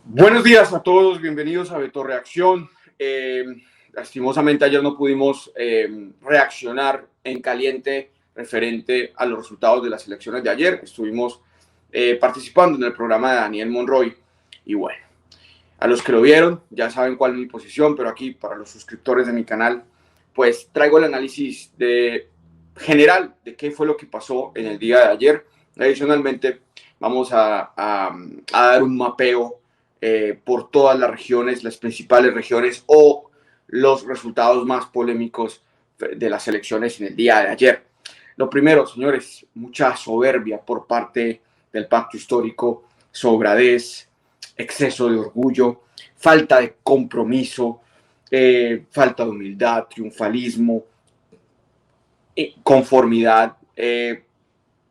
Buenos días a todos, bienvenidos a Beto Reacción. Lastimosamente ayer no pudimos reaccionar en caliente referente a los resultados de las elecciones de ayer. Estuvimos participando en el programa de Daniel Monroy y bueno, a los que lo vieron ya saben cuál es mi posición, pero aquí para los suscriptores de mi canal pues traigo el análisis general de qué fue lo que pasó en el día de ayer. Adicionalmente vamos a dar un mapeo por todas las regiones, las principales regiones o los resultados más polémicos de las elecciones en el día de ayer. Lo primero, señores, mucha soberbia por parte del pacto histórico, sobradez, exceso de orgullo, falta de compromiso, falta de humildad, triunfalismo, conformidad,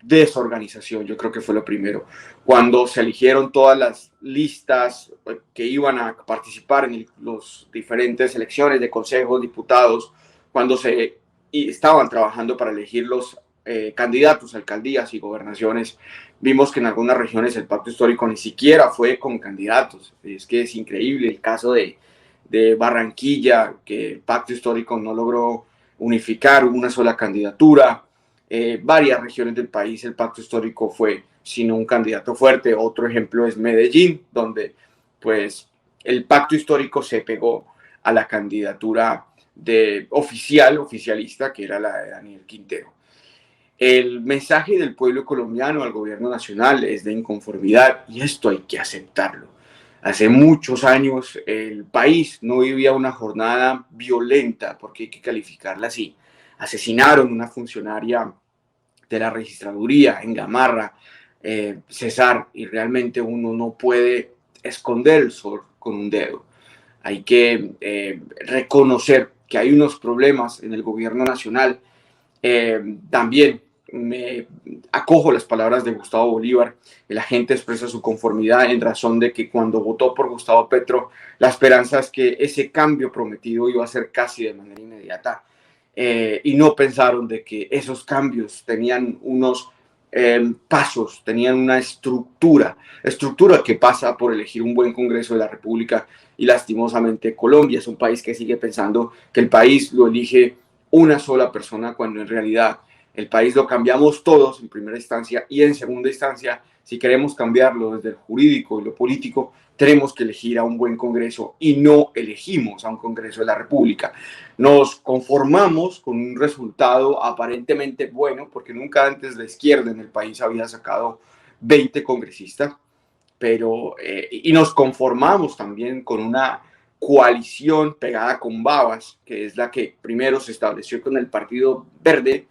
desorganización. Yo creo que fue lo primero. Cuando se eligieron todas las listas que iban a participar en las diferentes elecciones de consejos, diputados, cuando estaban trabajando para elegir los candidatos, alcaldías y gobernaciones, vimos que en algunas regiones el pacto histórico ni siquiera fue con candidatos. Es que es increíble el caso de Barranquilla, que el pacto histórico no logró unificar una sola candidatura. Varias regiones del país el pacto histórico fue sin un candidato fuerte. Otro ejemplo es Medellín, donde pues el pacto histórico se pegó a la candidatura oficialista, que era la de Daniel Quintero. El mensaje del pueblo colombiano al gobierno nacional es de inconformidad y esto hay que aceptarlo. Hace muchos años el país no vivía una jornada violenta, porque hay que calificarla así. Asesinaron una funcionaria de la registraduría en Gamarra, Cesar, y realmente uno no puede esconder el sol con un dedo. Hay que reconocer que hay unos problemas en el gobierno nacional. También me acojo las palabras de Gustavo Bolívar. La gente expresa su conformidad en razón de que cuando votó por Gustavo Petro, la esperanza es que ese cambio prometido iba a ser casi de manera inmediata. Y no pensaron de que esos cambios tenían unos pasos, tenían una estructura que pasa por elegir un buen Congreso de la República. Y lastimosamente Colombia es un país que sigue pensando que el país lo elige una sola persona, cuando en realidad el país lo cambiamos todos en primera instancia, y en segunda instancia, si queremos cambiarlo desde el jurídico y lo político, tenemos que elegir a un buen Congreso y no elegimos a un Congreso de la República. Nos conformamos con un resultado aparentemente bueno, porque nunca antes la izquierda en el país había sacado 20 congresistas, pero y nos conformamos también con una coalición pegada con babas, que es la que primero se estableció con el Partido Verde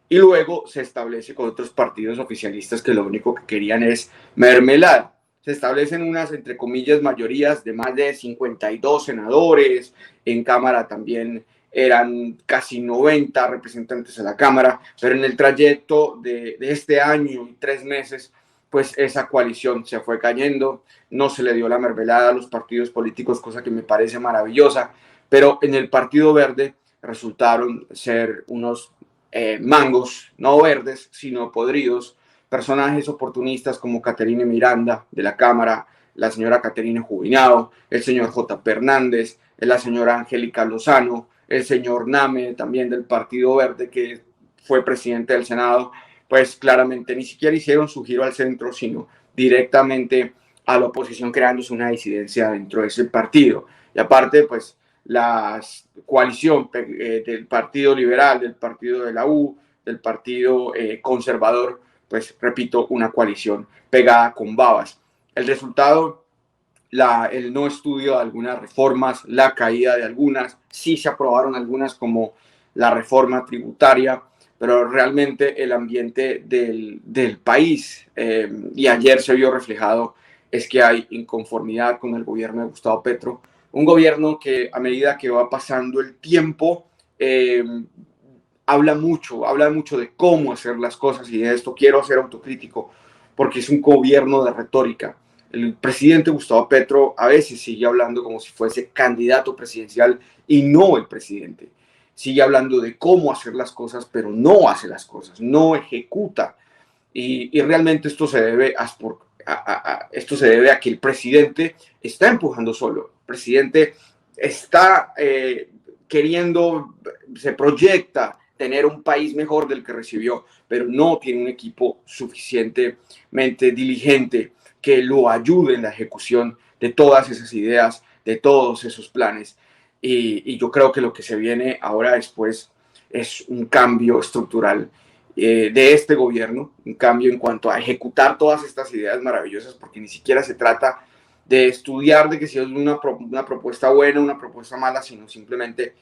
y luego se establece con otros partidos oficialistas que lo único que querían es mermelada. Se establecen unas, entre comillas, mayorías de más de 52 senadores, en Cámara también eran casi 90 representantes a la Cámara, pero en el trayecto de este año y 3 meses, pues esa coalición se fue cayendo, no se le dio la mermelada a los partidos políticos, cosa que me parece maravillosa, pero en el Partido Verde resultaron ser unos mangos, no verdes, sino podridos, personajes oportunistas como Caterine Miranda de la Cámara, la señora Caterine Jubinao, el señor J. Hernández, la señora Angélica Lozano, el señor Name también del Partido Verde, que fue presidente del Senado. Pues claramente ni siquiera hicieron su giro al centro, sino directamente a la oposición, creándose una disidencia dentro de ese partido. Y aparte, pues la coalición del Partido Liberal, del Partido de la U, del Partido Conservador, pues repito, una coalición pegada con babas. El resultado, el no estudio de algunas reformas, la caída de algunas, sí se aprobaron algunas como la reforma tributaria, pero realmente el ambiente del país, y ayer se vio reflejado, es que hay inconformidad con el gobierno de Gustavo Petro, un gobierno que a medida que va pasando el tiempo, habla mucho de cómo hacer las cosas, y de esto quiero ser autocrítico, porque es un gobierno de retórica. El presidente Gustavo Petro a veces sigue hablando como si fuese candidato presidencial y no el presidente. Sigue hablando de cómo hacer las cosas, pero no hace las cosas, no ejecuta. Y realmente esto se debe esto se debe a que el presidente está empujando solo. El presidente está queriendo, se proyecta tener un país mejor del que recibió, pero no tiene un equipo suficientemente diligente que lo ayude en la ejecución de todas esas ideas, de todos esos planes. Y yo creo que lo que se viene ahora después es un cambio estructural de este gobierno, un cambio en cuanto a ejecutar todas estas ideas maravillosas, porque ni siquiera se trata de estudiar de que si es una propuesta buena, una propuesta mala, sino simplemente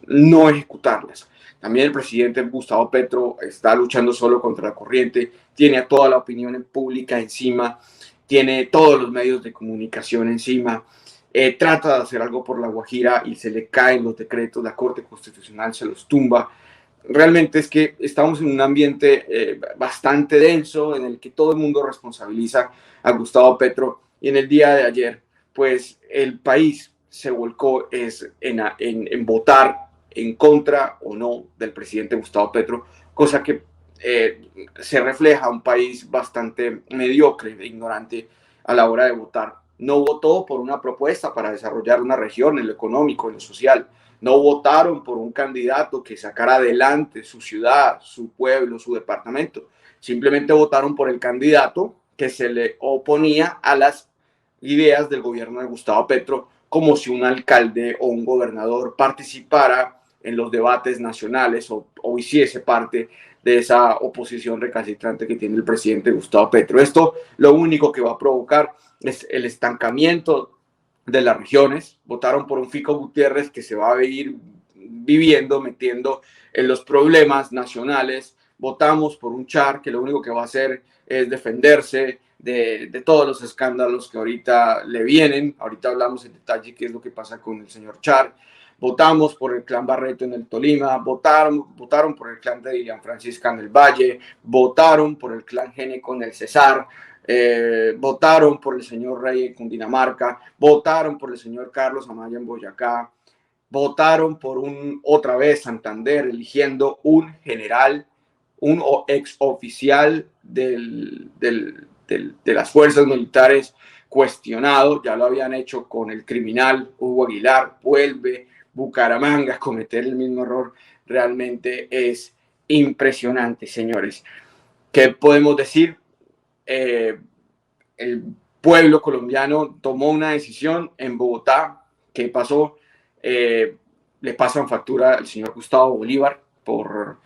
no ejecutarlas. También el presidente Gustavo Petro está luchando solo contra la corriente, tiene a toda la opinión pública encima, tiene todos los medios de comunicación encima, trata de hacer algo por La Guajira y se le caen los decretos, la Corte Constitucional se los tumba. Realmente es que estamos en un ambiente bastante denso en el que todo el mundo responsabiliza a Gustavo Petro, y en el día de ayer pues el país se volcó en votar en contra o no del presidente Gustavo Petro, cosa que se refleja un país bastante mediocre e ignorante a la hora de votar. No votó por una propuesta para desarrollar una región en lo económico, en lo social. No votaron por un candidato que sacara adelante su ciudad, su pueblo, su departamento. Simplemente votaron por el candidato que se le oponía a las ideas del gobierno de Gustavo Petro, como si un alcalde o un gobernador participara en los debates nacionales o hiciese parte de esa oposición recalcitrante que tiene el presidente Gustavo Petro. Esto lo único que va a provocar es el estancamiento de las regiones. Votaron por un Fico Gutiérrez que se va a ir viviendo, metiendo en los problemas nacionales. Votamos por un Char que lo único que va a hacer es defenderse de todos los escándalos que ahorita le vienen. Ahorita hablamos en detalle qué es lo que pasa con el señor Char. Votamos por el clan Barreto en el Tolima, votaron por el clan de Dilian Francisca en el Valle, votaron por el clan Géneco en el Cesar, votaron por el señor Rey en Cundinamarca, votaron por el señor Carlos Amaya en Boyacá, votaron por otra vez Santander, eligiendo un general, un ex oficial de las fuerzas militares cuestionado. Ya lo habían hecho con el criminal Hugo Aguilar. Vuelve Bucaramanga a cometer el mismo error. Realmente es impresionante, señores. ¿Qué podemos decir? El pueblo colombiano tomó una decisión en Bogotá. ¿Qué pasó? Le pasan factura al señor Gustavo Bolívar por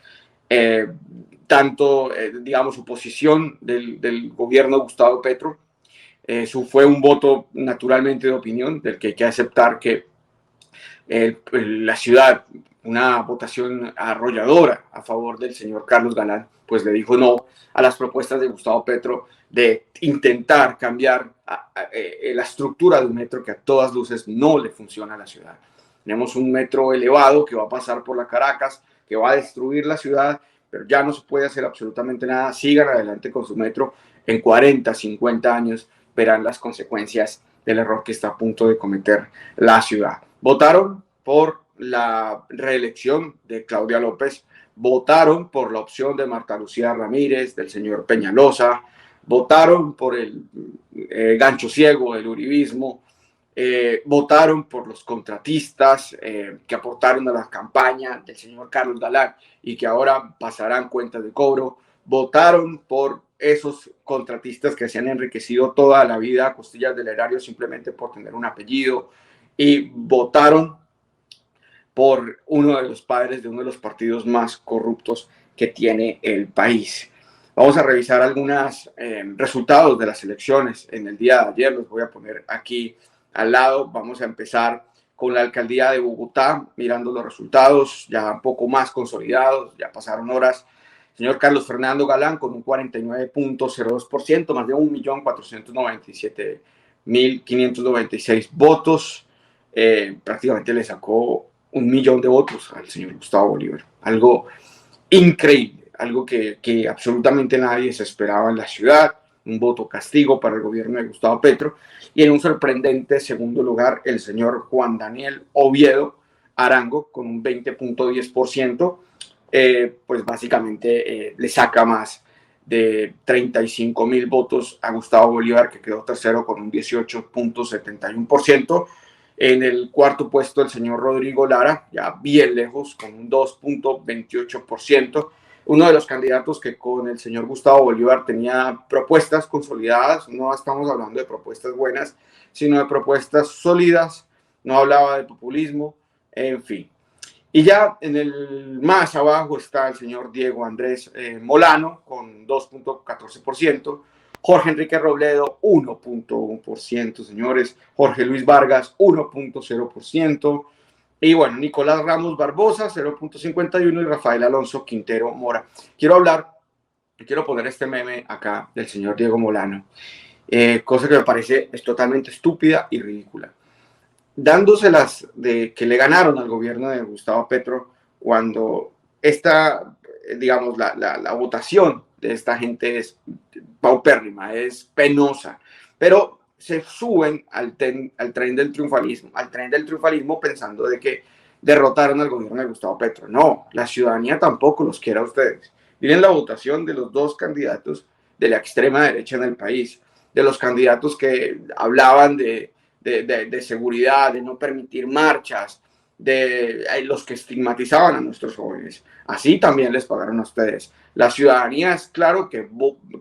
tanto, digamos, oposición del gobierno de Gustavo Petro. Eso fue un voto naturalmente de opinión, del que hay que aceptar que la ciudad, una votación arrolladora a favor del señor Carlos Galán, pues le dijo no a las propuestas de Gustavo Petro de intentar cambiar la estructura de un metro que a todas luces no le funciona a la ciudad. Tenemos un metro elevado que va a pasar por la Caracas, que va a destruir la ciudad, pero ya no se puede hacer absolutamente nada. Sigan adelante con su metro. En 40, 50 años verán las consecuencias del error que está a punto de cometer la ciudad. Votaron por la reelección de Claudia López, votaron por la opción de Marta Lucía Ramírez, del señor Peñalosa, votaron por el gancho ciego del uribismo, votaron por los contratistas que aportaron a la campaña del señor Carlos Galán y que ahora pasarán cuentas de cobro, votaron por esos contratistas que se han enriquecido toda la vida a costillas del erario simplemente por tener un apellido, y votaron por uno de los padres de uno de los partidos más corruptos que tiene el país. Vamos a revisar algunos resultados de las elecciones en el día de ayer. Los voy a poner aquí al lado. Vamos a empezar con la alcaldía de Bogotá, mirando los resultados ya un poco más consolidados, ya pasaron horas. Señor Carlos Fernando Galán con un 49.02%, más de 1.497.596 votos. Prácticamente le sacó 1 millón de votos al señor Gustavo Bolívar. Algo increíble, algo que absolutamente nadie se esperaba en la ciudad. Un voto castigo para el gobierno de Gustavo Petro. Y en un sorprendente segundo lugar, el señor Juan Daniel Oviedo Arango con un 20.10%. Pues básicamente le saca más de 35.000 votos a Gustavo Bolívar, que quedó tercero con un 18.71%. En el cuarto puesto el señor Rodrigo Lara, ya bien lejos, con un 2.28%. Uno de los candidatos que con el señor Gustavo Bolívar tenía propuestas consolidadas, no estamos hablando de propuestas buenas, sino de propuestas sólidas, no hablaba de populismo, en fin. Y ya en el más abajo está el señor Diego Andrés Molano con 2.14%, Jorge Enrique Robledo 1.1%, señores, Jorge Luis Vargas 1.0%, y bueno, Nicolás Ramos Barbosa 0.51% y Rafael Alonso Quintero Mora. Quiero poner este meme acá del señor Diego Molano, cosa que me parece es totalmente estúpida y ridícula, dándoselas de que le ganaron al gobierno de Gustavo Petro cuando esta, digamos, la votación de esta gente es paupérrima, es penosa, pero se suben al tren del triunfalismo pensando de que derrotaron al gobierno de Gustavo Petro. No, la ciudadanía tampoco los quiere a ustedes. Miren la votación de los dos candidatos de la extrema derecha en el país, de los candidatos que hablaban de seguridad, de no permitir marchas, de los que estigmatizaban a nuestros jóvenes. Así también les pagaron a ustedes. La ciudadanía es claro que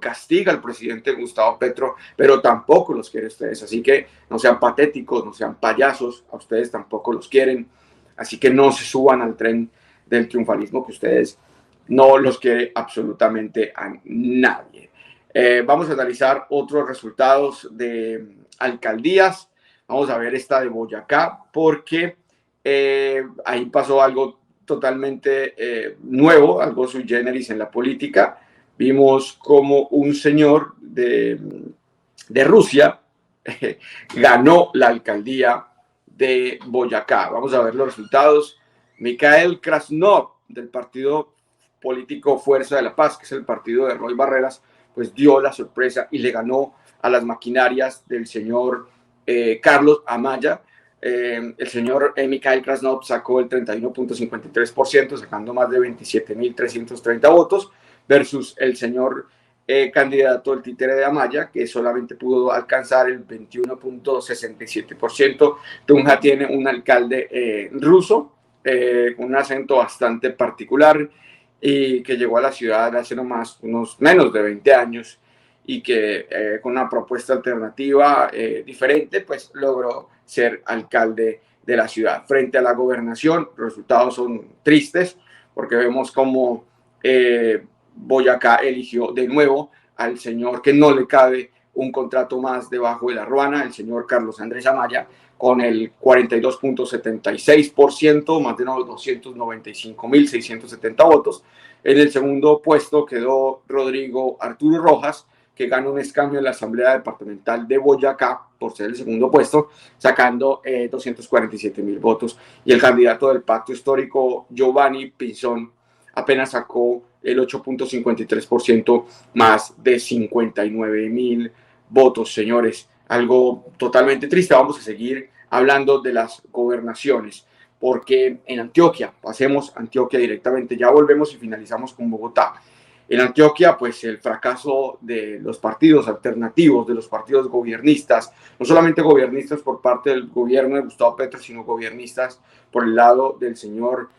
castiga al presidente Gustavo Petro, pero tampoco los quiere a ustedes. Así que no sean patéticos, no sean payasos, a ustedes tampoco los quieren. Así que no se suban al tren del triunfalismo, que ustedes no los quiere absolutamente a nadie. Vamos a analizar otros resultados de alcaldías. Vamos a ver esta de Boyacá, porque ahí pasó algo totalmente nuevo, algo sui generis en la política. Vimos como un señor de Rusia ganó la alcaldía de Boyacá. Vamos a ver los resultados. Mikhail Krasnov, del partido político Fuerza de la Paz, que es el partido de Roy Barreras, pues dio la sorpresa y le ganó a las maquinarias del señor Carlos Amaya. El señor Mikhail Krasnov sacó el 31.53%, sacando más de 27.330 votos, versus el señor candidato del títere de Amaya, que solamente pudo alcanzar el 21.67%. Tunja tiene un alcalde ruso, con un acento bastante particular, y que llegó a la ciudad hace nomás unos menos de 20 años y que con una propuesta alternativa diferente, pues logró ser alcalde de la ciudad. Frente a la gobernación, los resultados son tristes porque vemos como Boyacá eligió de nuevo al señor que no le cabe un contrato más debajo de la ruana, el señor Carlos Andrés Amaya, con el 42.76%, más de 295.670 votos. En el segundo puesto quedó Rodrigo Arturo Rojas, que gana un escaño en la Asamblea Departamental de Boyacá por ser el segundo puesto, sacando 247.000 votos. Y el candidato del Pacto Histórico, Giovanni Pinzón, apenas sacó el 8.53%, más de 59.000 votos, señores. Algo totalmente triste. Vamos a seguir hablando de las gobernaciones, porque en Antioquia, pasemos a Antioquia directamente, ya volvemos y finalizamos con Bogotá. En Antioquia, pues el fracaso de los partidos alternativos, de los partidos gobiernistas, no solamente gobiernistas por parte del gobierno de Gustavo Petro, sino gobiernistas por el lado del señor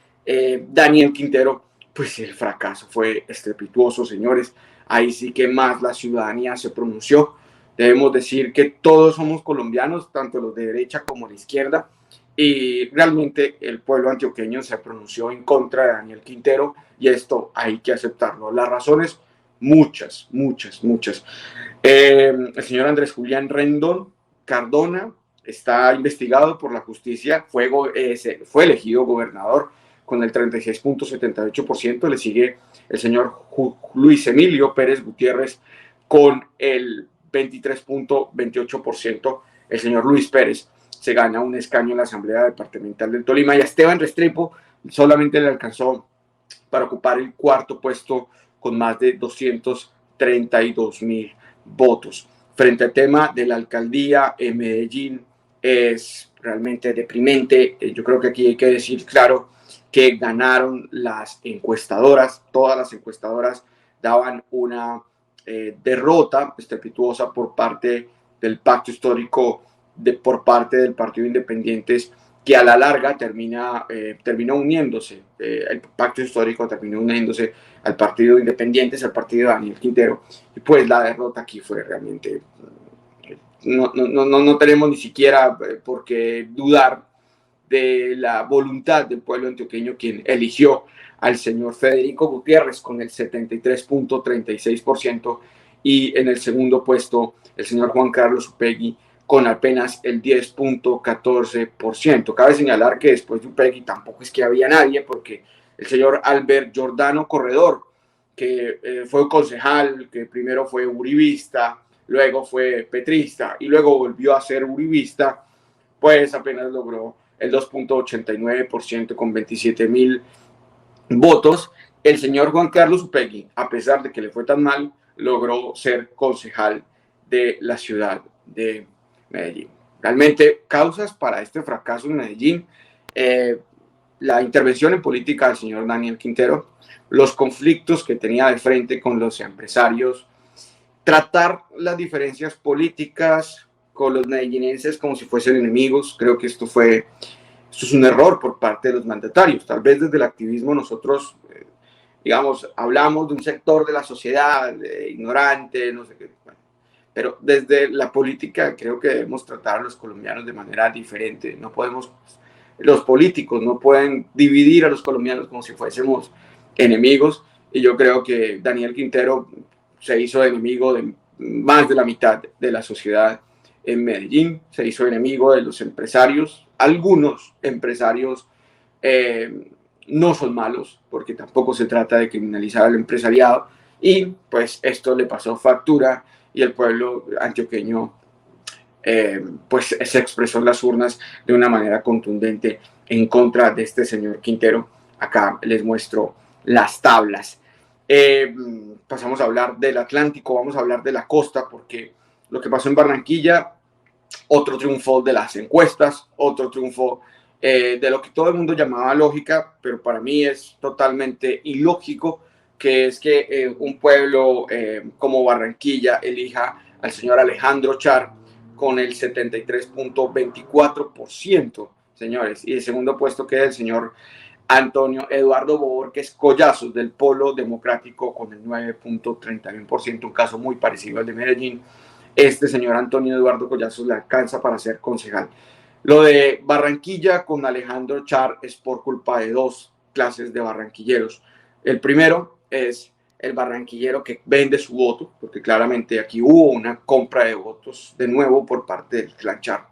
Daniel Quintero, pues el fracaso fue estrepituoso, señores. Ahí sí que más la ciudadanía se pronunció. Debemos decir que todos somos colombianos, tanto los de derecha como de izquierda, y realmente el pueblo antioqueño se pronunció en contra de Daniel Quintero, y esto hay que aceptarlo. Las razones, muchas. El señor Andrés Julián Rendón Cardona está investigado por la justicia, fue elegido gobernador con el 36.78%, le sigue el señor Luis Emilio Pérez Gutiérrez con el 23.28%, el señor Luis Pérez se gana un escaño en la Asamblea Departamental del Tolima, y a Esteban Restrepo solamente le alcanzó para ocupar el cuarto puesto con más de 232.000 votos. Frente al tema de la alcaldía en Medellín, es realmente deprimente. Yo creo que aquí hay que decir claro que ganaron las encuestadoras. Todas las encuestadoras daban una derrota estrepituosa por parte del pacto histórico, por parte del Partido Independientes, que a la larga terminó uniéndose, el pacto histórico terminó uniéndose al Partido Independientes, al partido de Daniel Quintero, y pues la derrota aquí fue realmente, no tenemos ni siquiera por qué dudar de la voluntad del pueblo antioqueño, quien eligió al señor Federico Gutiérrez con el 73.36% y en el segundo puesto el señor Juan Carlos Upegui con apenas el 10.14%. Cabe señalar que después de Upegui tampoco es que había nadie, porque el señor Albert Giordano Corredor, que fue concejal, que primero fue uribista, luego fue petrista y luego volvió a ser uribista, pues apenas logró el 2.89% con 27.000 votos. El señor Juan Carlos Upegui, a pesar de que le fue tan mal, logró ser concejal de la ciudad de Medellín. Realmente, causas para este fracaso en Medellín, la intervención en política del señor Daniel Quintero, los conflictos que tenía de frente con los empresarios, tratar las diferencias políticas con los medellinenses como si fuesen enemigos. Creo que esto es un error por parte de los mandatarios. Tal vez desde el activismo nosotros, digamos, hablamos de un sector de la sociedad ignorante, no sé qué, bueno, pero desde la política creo que debemos tratar a los colombianos de manera diferente. No podemos, los políticos no pueden dividir a los colombianos como si fuésemos enemigos, y yo creo que Daniel Quintero se hizo enemigo de más de la mitad de la sociedad en Medellín, se hizo enemigo de los empresarios. Algunos empresarios no son malos, porque tampoco se trata de criminalizar al empresariado, y pues esto le pasó factura y el pueblo antioqueño pues se expresó en las urnas de una manera contundente en contra de este señor Quintero. Acá les muestro las tablas. Pasamos a hablar del Atlántico, vamos a hablar de la costa, porque lo que pasó en Barranquilla, otro triunfo de las encuestas, otro triunfo de lo que todo el mundo llamaba lógica, pero para mí es totalmente ilógico, que es que un pueblo como Barranquilla elija al señor Alejandro Char con el 73.24%, señores, y el segundo puesto queda el señor Antonio Eduardo Borges Collazos del Polo Democrático con el 9.31%, un caso muy parecido al de Medellín. Este señor Antonio Eduardo Collazos le alcanza para ser concejal. Lo de Barranquilla con Alejandro Char es por culpa de dos clases de barranquilleros. El primero es el barranquillero que vende su voto, porque claramente aquí hubo una compra de votos de nuevo por parte del clan Char.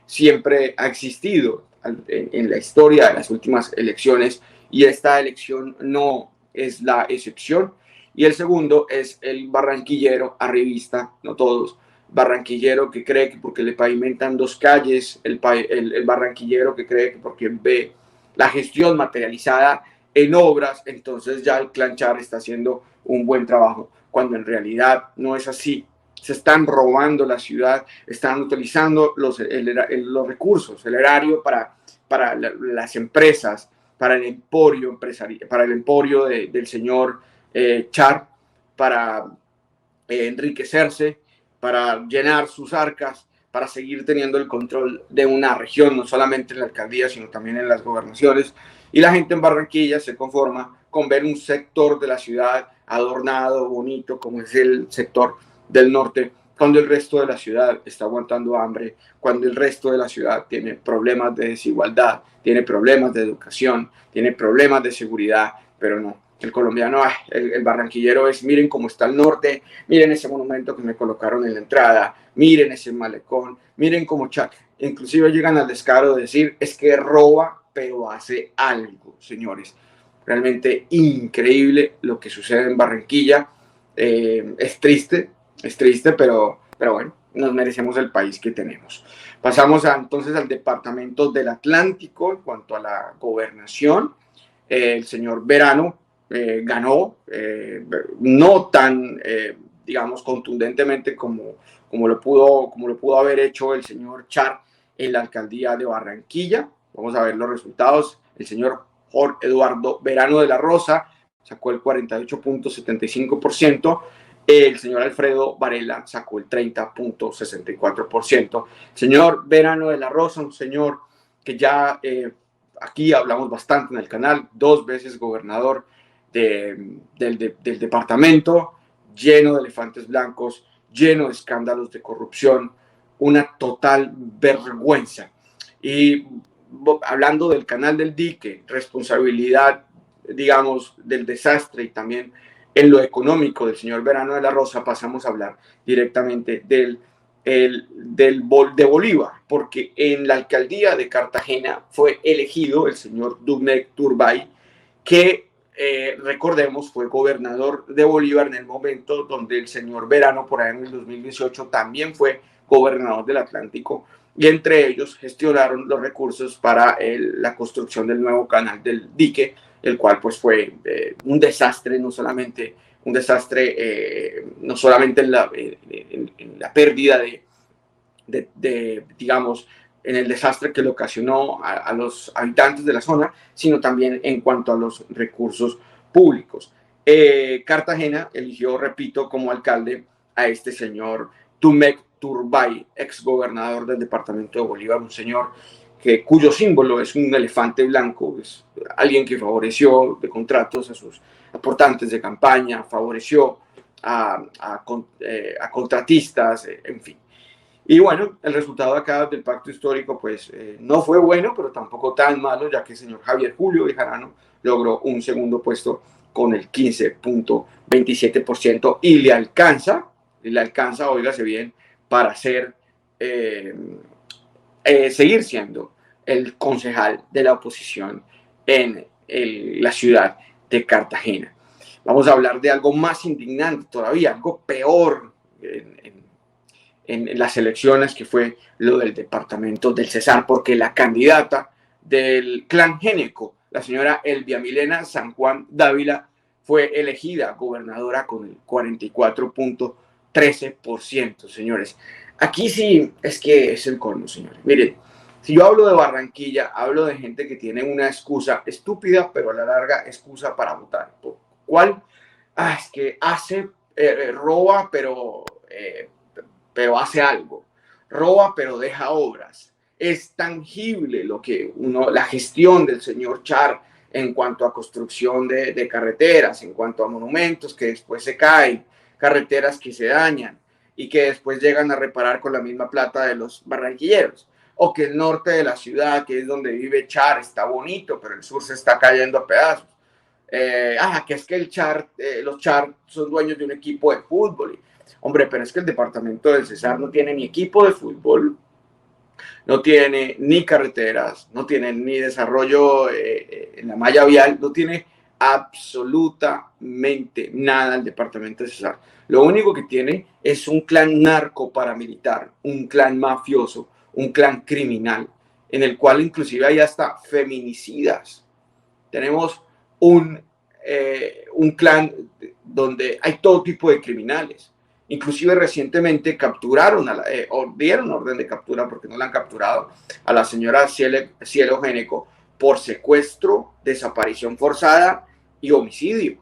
Siempre ha existido en la historia de las últimas elecciones, y esta elección no es la excepción. Y el segundo es el barranquillero arribista, no todos, barranquillero que cree que porque le pavimentan dos calles, el barranquillero que cree que porque ve la gestión materializada en obras, entonces ya el clan Char está haciendo un buen trabajo, cuando en realidad no es así. Se están robando la ciudad, están utilizando los recursos, el erario para las empresas, para el emporio empresarial, para el emporio del señor Char, para enriquecerse, para llenar sus arcas, para seguir teniendo el control de una región, no solamente en la alcaldía, sino también en las gobernaciones. Y la gente en Barranquilla se conforma con ver un sector de la ciudad adornado, bonito, como es el sector del norte, cuando el resto de la ciudad está aguantando hambre, cuando el resto de la ciudad tiene problemas de desigualdad, tiene problemas de educación, tiene problemas de seguridad, pero no. El colombiano, el barranquillero es: miren cómo está el norte, miren ese monumento que me colocaron en la entrada, miren ese malecón, miren cómo inclusive llegan al descaro de decir: es que roba, pero hace algo, señores. Realmente increíble lo que sucede en Barranquilla. Es triste, pero bueno, nos merecemos el país que tenemos. Pasamos entonces al departamento del Atlántico. En cuanto a la gobernación, el señor Verano ganó, no tan, digamos, contundentemente como lo pudo haber hecho el señor Char en la alcaldía de Barranquilla. Vamos a ver los resultados. El señor Jorge Eduardo Verano de la Rosa sacó el 48.75%, El señor Alfredo Varela sacó el 30.64%. Señor Verano de la Rosa, un señor que ya aquí hablamos bastante en el canal, 2 veces gobernador del departamento, lleno de elefantes blancos, lleno de escándalos de corrupción, una total vergüenza. Y hablando del canal del dique, responsabilidad, digamos, del desastre y también en lo económico del señor Verano de la Rosa, pasamos a hablar directamente de Bolívar, porque en la alcaldía de Cartagena fue elegido el señor Domecq Turbay, que recordemos fue gobernador de Bolívar en el momento donde el señor Verano, por ahí en el 2018, también fue gobernador del Atlántico, y entre ellos gestionaron los recursos para la construcción del nuevo canal del dique, el cual pues fue un desastre, no solamente un desastre, no solamente en la pérdida digamos, en el desastre que le ocasionó a los habitantes de la zona, sino también en cuanto a los recursos públicos. Cartagena eligió, repito, como alcalde a este señor Domecq Turbay, ex gobernador del departamento de Bolívar, un señor cuyo símbolo es un elefante blanco, es alguien que favoreció de contratos a sus aportantes de campaña, favoreció a contratistas, en fin. Y bueno, el resultado acá del pacto histórico pues no fue bueno, pero tampoco tan malo, ya que el señor Javier Julio Bejarano logró un segundo puesto con el 15.27% y le alcanza, óigase bien, para seguir siendo el concejal de la oposición en la ciudad de Cartagena. Vamos a hablar de algo más indignante todavía, algo peor en las elecciones, que fue lo del departamento del Cesar, porque la candidata del clan Géneco, la señora Elvia Milena San Juan Dávila, fue elegida gobernadora con el 44.13%, señores. Aquí sí es que es el colmo, señores. Miren, si yo hablo de Barranquilla, hablo de gente que tiene una excusa estúpida, pero a la larga excusa para votar. ¿Cuál? Es que roba, pero hace algo, roba pero deja obras. Es tangible la gestión del señor Char en cuanto a construcción de carreteras, en cuanto a monumentos que después se caen, carreteras que se dañan y que después llegan a reparar con la misma plata de los barranquilleros. O que el norte de la ciudad, que es donde vive Char, está bonito, pero el sur se está cayendo a pedazos. Que es que los Char son dueños de un equipo de fútbol. Hombre, pero es que el departamento del Cesar no tiene ni equipo de fútbol, no tiene ni carreteras, no tiene ni desarrollo en la malla vial, no tiene absolutamente nada el departamento del Cesar. Lo único que tiene es un clan narco paramilitar, un clan mafioso, un clan criminal, en el cual inclusive hay hasta feminicidas. Tenemos un clan donde hay todo tipo de criminales. Inclusive recientemente capturaron, o dieron orden de captura, porque no la han capturado, a la señora Cielo Géneco por secuestro, desaparición forzada y homicidio,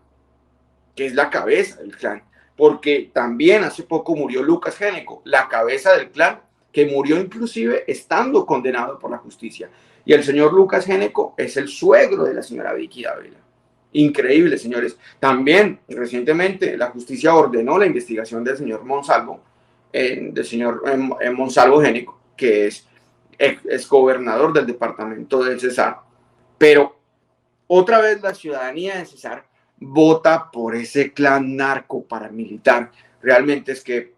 que es la cabeza del clan. Porque también hace poco murió Lucas Géneco, la cabeza del clan, que murió inclusive estando condenado por la justicia. Y el señor Lucas Géneco es el suegro de la señora Vicky Dávila. Increíble, señores. También recientemente la justicia ordenó la investigación del señor Monsalvo, Monsalvo Géneco, que es gobernador del departamento del Cesar. Pero otra vez la ciudadanía de Cesar vota por ese clan narco paramilitar. Realmente es que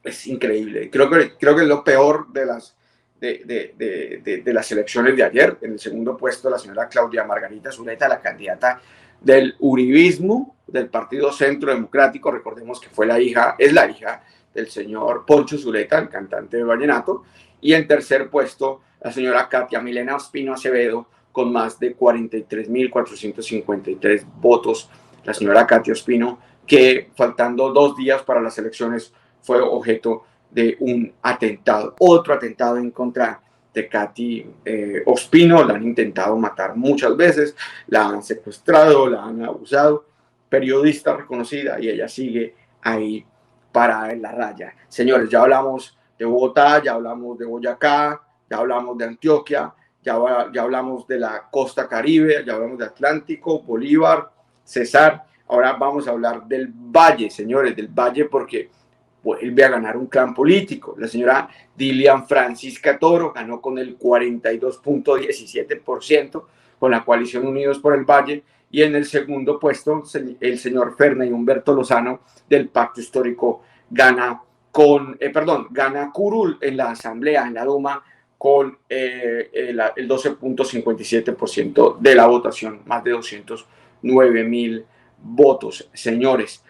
es increíble. Creo que es lo peor de las elecciones de ayer. En el segundo puesto, la señora Claudia Margarita Zuleta, la candidata del uribismo, del Partido Centro Democrático. Recordemos que es la hija del señor Poncho Zuleta, el cantante de vallenato. Y en tercer puesto, la señora Katia Milena Ospino Acevedo, con más de 43.453 votos. La señora Katia Ospino, que faltando 2 días para las elecciones, fue objeto de un atentado, otro atentado en contra de Katy Ospino. La han intentado matar muchas veces, la han secuestrado, la han abusado, periodista reconocida, y ella sigue ahí para la raya. Señores, ya hablamos de Bogotá, ya hablamos de Boyacá, ya hablamos de Antioquia, ya hablamos de la costa Caribe, ya hablamos de Atlántico, Bolívar, Cesar. Ahora vamos a hablar del Valle, señores, del Valle, porque vuelve a ganar un clan político. La señora Dilian Francisca Toro ganó con el 42.17% con la coalición Unidos por el Valle, y en el segundo puesto el señor Ferney Humberto Lozano del Pacto Histórico gana gana curul en la Asamblea, en la Duma, con el 12.57% de la votación, más de 209.000 votos, señores.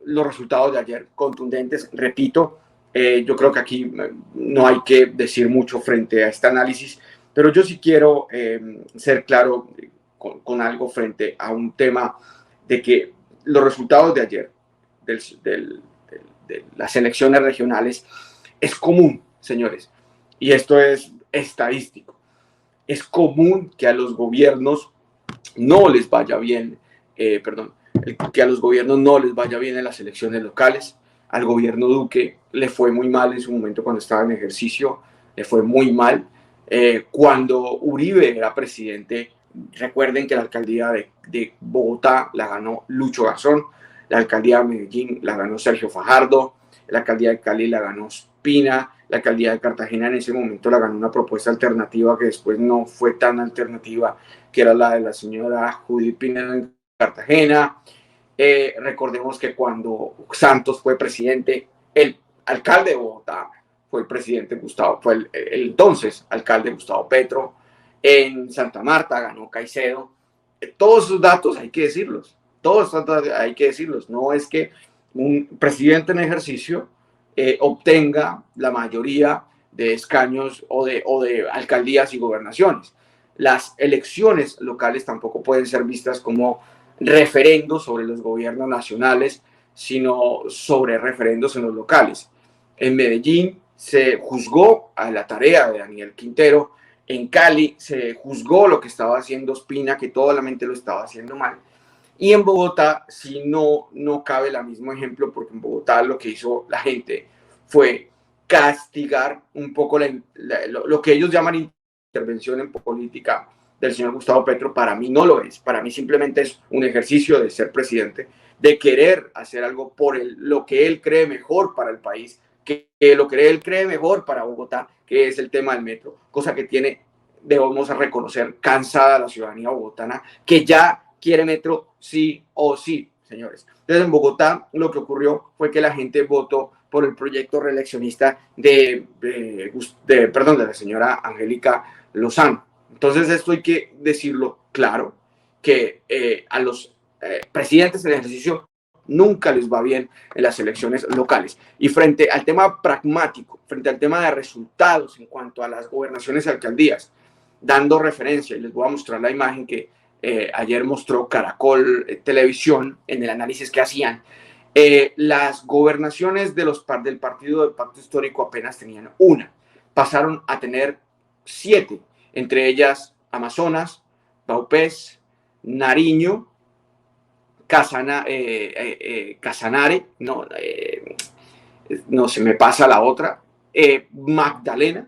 Los resultados de ayer contundentes, repito, yo creo que aquí no hay que decir mucho frente a este análisis, pero yo sí quiero ser claro con algo frente a un tema de que los resultados de ayer de las elecciones regionales es común, señores, y esto es estadístico. Es común que a los gobiernos no les vaya bien, que a los gobiernos no les vaya bien en las elecciones locales. Al gobierno Duque le fue muy mal en su momento cuando estaba en ejercicio, le fue muy mal. Cuando Uribe era presidente, recuerden que la alcaldía de Bogotá la ganó Lucho Garzón, la alcaldía de Medellín la ganó Sergio Fajardo, la alcaldía de Cali la ganó Ospina, la alcaldía de Cartagena en ese momento la ganó una propuesta alternativa que después no fue tan alternativa, que era la de la señora Judith Pineda en Cartagena. Recordemos que cuando Santos fue presidente, el alcalde de Bogotá fue el presidente Gustavo, fue el entonces alcalde Gustavo Petro. En Santa Marta ganó Caicedo. Todos esos datos hay que decirlos, todos esos datos hay que decirlos. No es que un presidente en ejercicio obtenga la mayoría de escaños o de alcaldías y gobernaciones. Las elecciones locales tampoco pueden ser vistas como referendos sobre los gobiernos nacionales, sino sobre referendos en los locales. En Medellín se juzgó a la tarea de Daniel Quintero, en Cali se juzgó lo que estaba haciendo Ospina, que solamente lo estaba haciendo mal, y en Bogotá, si no cabe el mismo ejemplo, porque en Bogotá lo que hizo la gente fue castigar un poco lo que ellos llaman intervención en política del señor Gustavo Petro. Para mí no lo es, para mí simplemente es un ejercicio de ser presidente, de querer hacer algo por lo que él cree mejor para el país, que lo que él cree mejor para Bogotá, que es el tema del metro, cosa que tiene, debemos reconocer, cansada la ciudadanía bogotana, que ya quiere metro sí o sí, señores. Entonces en Bogotá lo que ocurrió fue que la gente votó por el proyecto reeleccionista de la señora Angélica Lozano. Entonces esto hay que decirlo claro, que a los presidentes en ejercicio nunca les va bien en las elecciones locales. Y frente al tema pragmático, frente al tema de resultados en cuanto a las gobernaciones y alcaldías, dando referencia, y les voy a mostrar la imagen que ayer mostró Caracol Televisión en el análisis que hacían, las gobernaciones del partido del Pacto Histórico apenas tenían una, pasaron a tener 7, entre ellas Amazonas, Vaupés, Nariño, Casanare, no se me pasa la otra, Magdalena,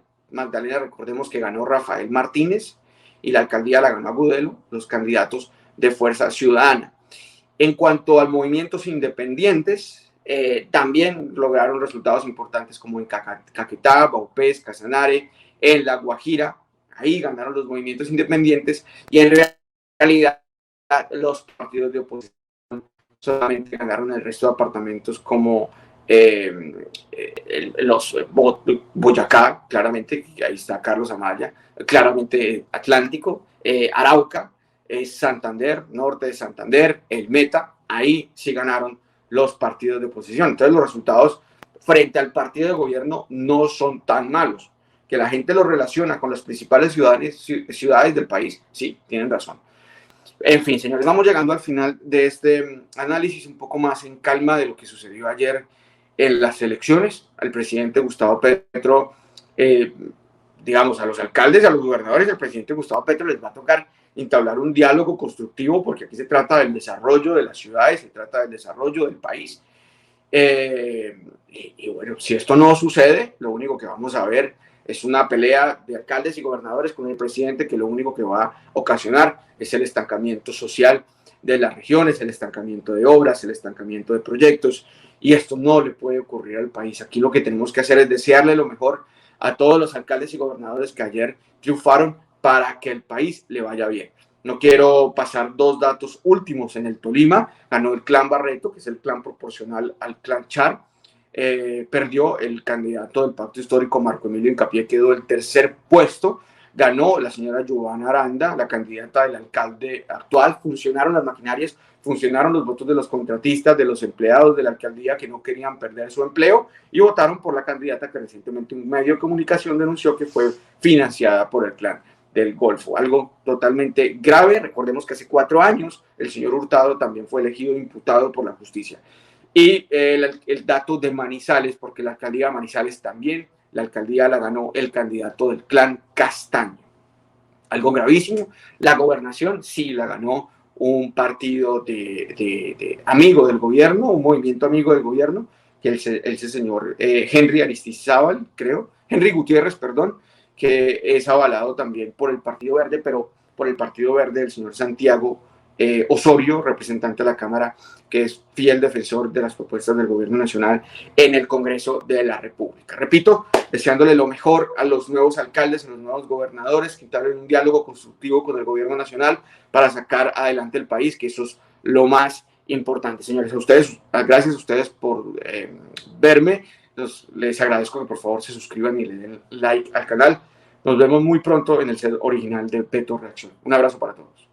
recordemos que ganó Rafael Martínez y la alcaldía la ganó Agudelo, los candidatos de Fuerza Ciudadana. En cuanto a movimientos independientes, también lograron resultados importantes como en Caquetá, Vaupés, Casanare, en La Guajira. Ahí ganaron los movimientos independientes, y en realidad los partidos de oposición solamente ganaron el resto de apartamentos, como los Boyacá, claramente, ahí está Carlos Amaya, claramente Atlántico, Arauca, Santander, norte de Santander, el Meta, ahí sí ganaron los partidos de oposición. Entonces los resultados frente al partido de gobierno no son tan malos. Que la gente lo relaciona con las principales ciudades del país, sí, tienen razón. En fin, señores, vamos llegando al final de este análisis un poco más en calma de lo que sucedió ayer en las elecciones. Al presidente Gustavo Petro, digamos, a los alcaldes, a los gobernadores, al presidente Gustavo Petro les va a tocar entablar un diálogo constructivo, porque aquí se trata del desarrollo de las ciudades, se trata del desarrollo del país, Y bueno, si esto no sucede, lo único que vamos a ver es una pelea de alcaldes y gobernadores con el presidente, que lo único que va a ocasionar es el estancamiento social de las regiones, el estancamiento de obras, el estancamiento de proyectos, y esto no le puede ocurrir al país. Aquí lo que tenemos que hacer es desearle lo mejor a todos los alcaldes y gobernadores que ayer triunfaron para que el país le vaya bien. No quiero pasar dos datos últimos. En el Tolima ganó el clan Barreto, que es el clan proporcional al clan Char. Perdió el candidato del Pacto Histórico, Marco Emilio Incapié, quedó el tercer puesto. Ganó la señora Giovanna Aranda, la candidata del alcalde actual. Funcionaron las maquinarias, funcionaron los votos de los contratistas, de los empleados de la alcaldía que no querían perder su empleo y votaron por la candidata que recientemente un medio de comunicación denunció que fue financiada por el clan del Golfo. Algo totalmente grave. Recordemos que hace 4 años el señor Hurtado también fue elegido imputado por la justicia. Y el dato de Manizales, porque la alcaldía de Manizales también, la alcaldía la ganó el candidato del clan Castaño. Algo gravísimo. La gobernación sí la ganó un partido de amigo del gobierno, un movimiento amigo del gobierno, que ese señor Henry Aristizábal, creo, Henry Gutiérrez, perdón, que es avalado también por el Partido Verde, pero por el Partido Verde del señor Santiago Osorio, representante de la Cámara, que es fiel defensor de las propuestas del gobierno nacional en el Congreso de la República. Repito, deseándole lo mejor a los nuevos alcaldes, a los nuevos gobernadores, que entablen un diálogo constructivo con el gobierno nacional para sacar adelante el país, que eso es lo más importante. Señores, a ustedes, gracias a ustedes por verme. Les agradezco que por favor se suscriban y le den like al canal. Nos vemos muy pronto en el set original de Beto Reacción. Un abrazo para todos.